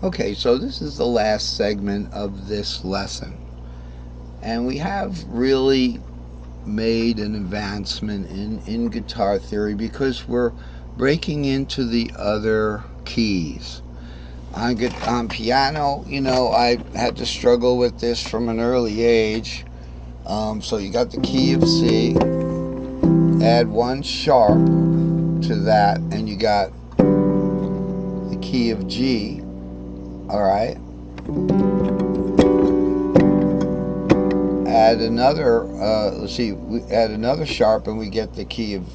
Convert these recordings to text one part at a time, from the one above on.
Okay, so this is the last segment of this lesson, and we have really made an advancement in guitar theory because we're breaking into the other keys. On piano, I had to struggle with this from an early age. So you got the key of C, add one sharp to that, and you got the key of G. All right. Add another. Let's see. We add another sharp, and we get the key of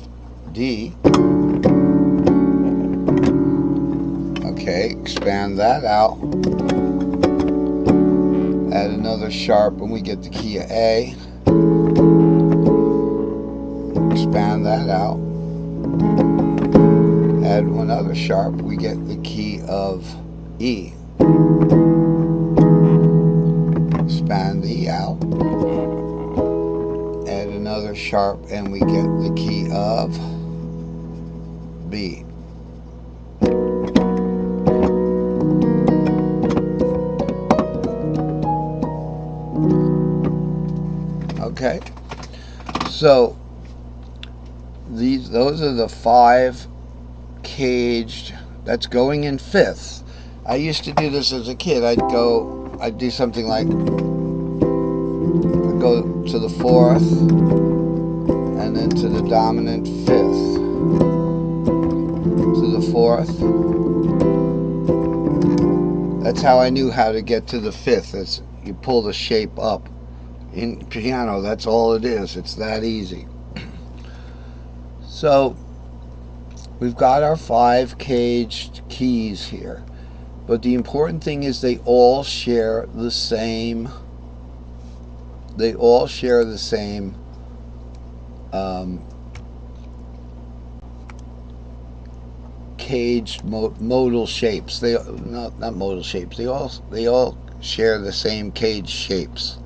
D. Okay. Expand that out. Add another sharp, and we get the key of A. Expand that out. Add one other sharp, we get the key of E. Expand the E out. Add another sharp, and we get the key of B. Okay, so those are the 5 caged. That's going in fifths. I used to do this as a kid. I'd do something like I'd go to the 4th and then to the dominant 5th, to the 4th. That's how I knew how to get to the 5th. It's you pull the shape up. In piano, that's all it is. It's that easy. So we've got our 5 caged keys here, but the important thing is they all share the same. They all share the same caged modal shapes. They not modal shapes. They all share the same cage shapes.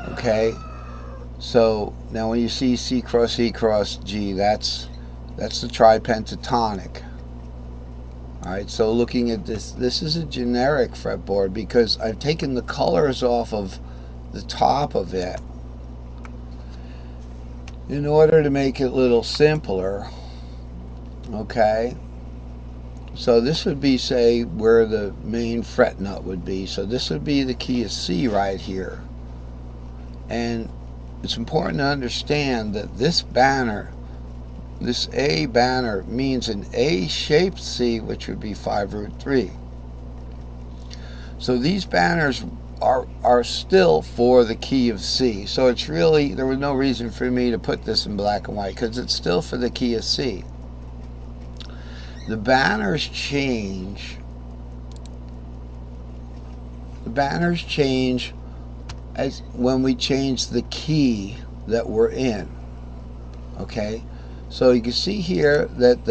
Okay, so now when you see C cross E cross G, that's the tripentatonic. Alright, so looking at this is a generic fretboard because I've taken the colors off of the top of it in order to make it a little simpler. Okay, so this would be, say, where the main fret nut would be. So this would be the key of C right here. And it's important to understand that this banner, this A banner, means an A-shaped C, which would be 5√3. So these banners are still for the key of C. So it's really, there was no reason for me to put this in black and white because it's still for the key of C. The banners change. The banners change as when we change the key that we're in. Okay, so you can see here that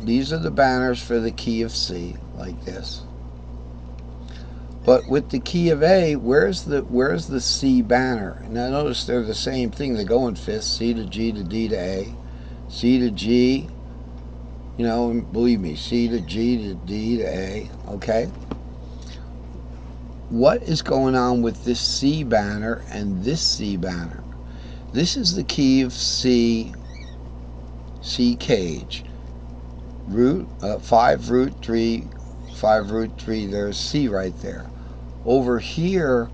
these are the banners for the key of C, like this. But with the key of A, where's the C banner? Now notice they're the same thing. They go in fifths: C to G to D to A, C to G. You know, believe me, C to G to D to A. Okay. What is going on with this C banner and this C banner? This is the key of C cage. 5√3, 5√3. There's C right there. Over here,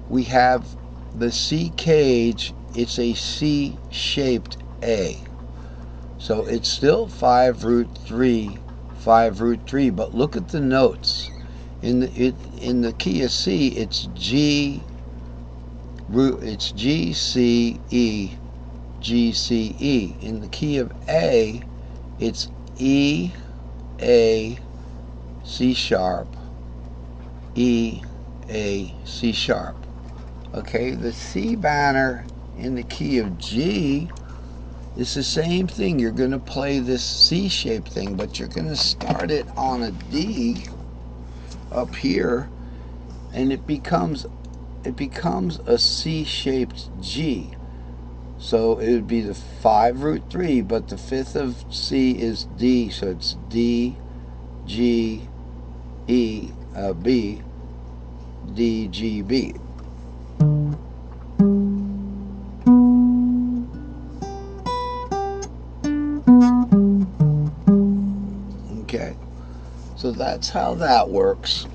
we have the C cage. It's a C-shaped A. So it's still 5√3, 5√3. But look at the notes. In the key of C, it's G, it's G, C, E, G, C, E. In the key of A, it's E, A, C sharp, E, A, C sharp. Okay, the C banner in the key of G is the same thing. You're going to play this C-shaped thing, but you're going to start it on a D up here, and it becomes a C-shaped G. So it would be the 5√3, but the 5th of C is D, so it's D, G, E, B, D, G, B. Okay, so that's how that works.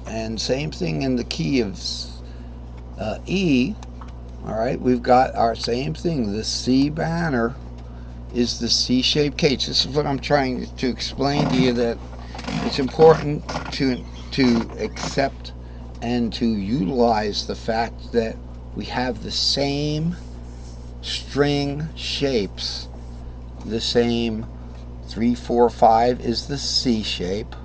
And same thing in the key of E. All right, we've got our same thing. The C banner is the C-shaped cage. This is what I'm trying to explain to you, that it's important to accept and to utilize the fact that we have the same string shapes. The same 3, 4, 5 is the C shape,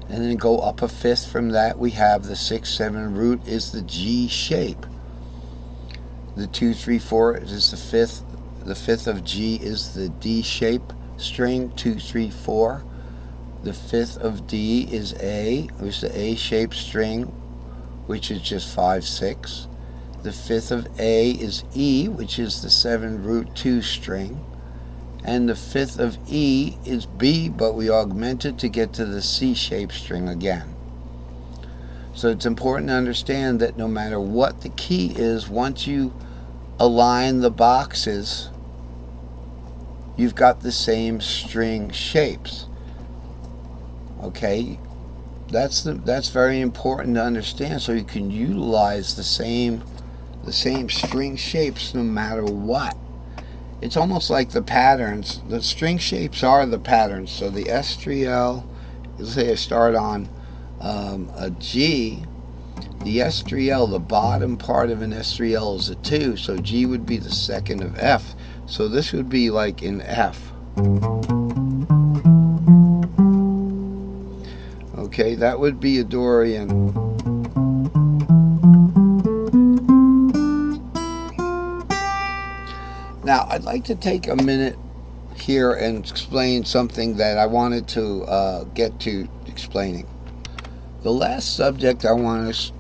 and then go up a fifth from that. We have the 6, 7 root is the G shape. The 2, 3, 4 is the fifth. The fifth of G is the D shape string. 2, 3, 4. The fifth of D is A, which is the A shaped string, which is just 5, 6. The fifth of A is E, which is the 7 root 2 string. And the fifth of E is B, but we augment it to get to the C-shaped string again. So it's important to understand that no matter what the key is, once you align the boxes, you've got the same string shapes. Okay, that's very important to understand, so you can utilize the same string shapes no matter what. It's almost like the patterns. The string shapes are the patterns. So the S3L, let's say I start on a G, the S3L, the bottom part of an S3L is a 2, so G would be the second of F. So this would be like in F. Okay, that would be a Dorian. Now, I'd like to take a minute here and explain something that I wanted to get to explaining. The last subject I want to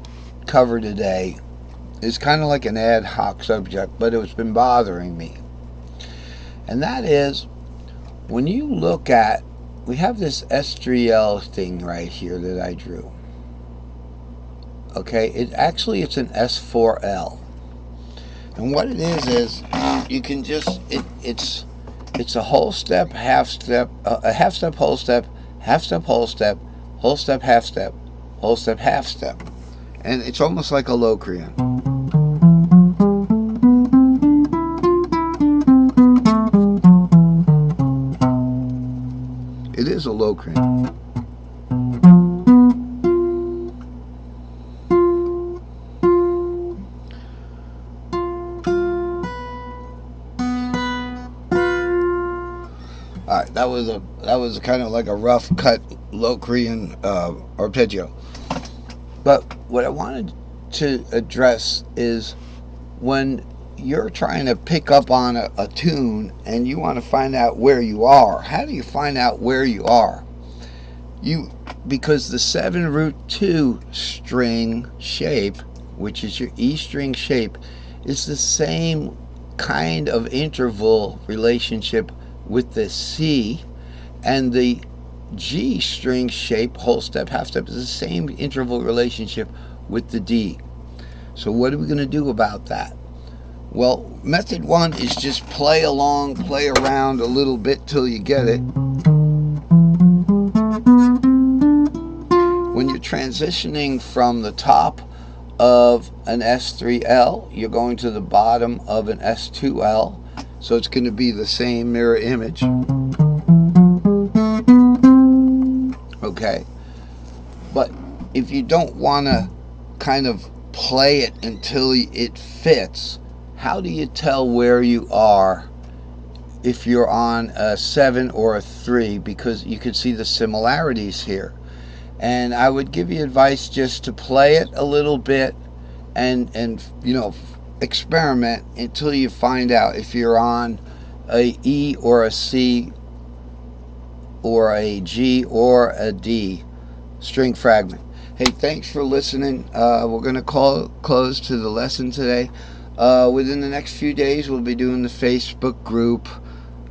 cover today is kind of like an ad hoc subject, but it's been bothering me. And that is, when you look at, we have this S3L thing right here that I drew. Okay, it's an S4L. And what it is you can just, it's a whole step, half step, a half step, whole step, half step, whole step, whole step, half step, whole step, half step. And it's almost like a Locrian. It is a Locrian. Alright, that was kind of like a rough cut Locrian arpeggio. But what I wanted to address is when you're trying to pick up on a tune and you want to find out where you are. How do you find out where you are? Because the 7 root 2 string shape, which is your E string shape, is the same kind of interval relationship with the C, and the G string shape, whole step, half step, is the same interval relationship with the D. So what are we going to do about that? Well, method 1 is just play along, play around a little bit till you get it. When you're transitioning from the top of an S3L, you're going to the bottom of an S2L, so it's going to be the same mirror image. Okay, but if you don't want to kind of play it until it fits, how do you tell where you are if you're on a 7 or a 3? Because you can see the similarities here. And I would give you advice just to play it a little bit and experiment until you find out if you're on a E or a C or a G or a D string fragment. Hey, thanks for listening. We're going to close to the lesson today. Within the next few days, we'll be doing the Facebook group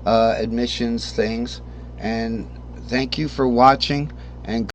admissions things. And thank you for watching. And